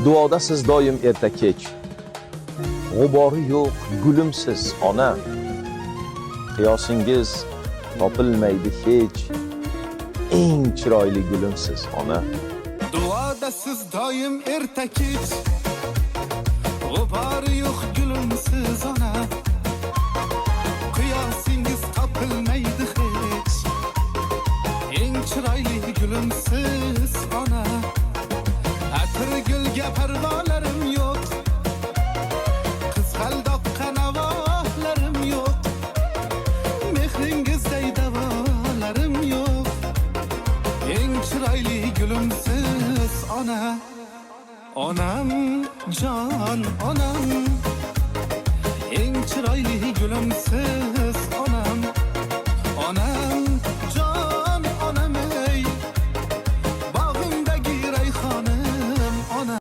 Duoda siz doim erta kech. G'ubori yo'q gulimsiz ona. Qiyosingiz topilmaydi hech. Eng chiroyli gulimsiz ona. Duoda siz doim erta kech. G'ubori yo'q gulimsiz ona. Qiyosingiz topilmaydi hech. Eng chiroyli gulimsiz ona. Atir gulga parvolarim yo'q. Qizg'aldoqqa navolarim yo'q. Mehringizday davolarim yo'q. Eng chiroyli gulimsiz ona. Onam, jon onam. Eng chiroyli gulimsiz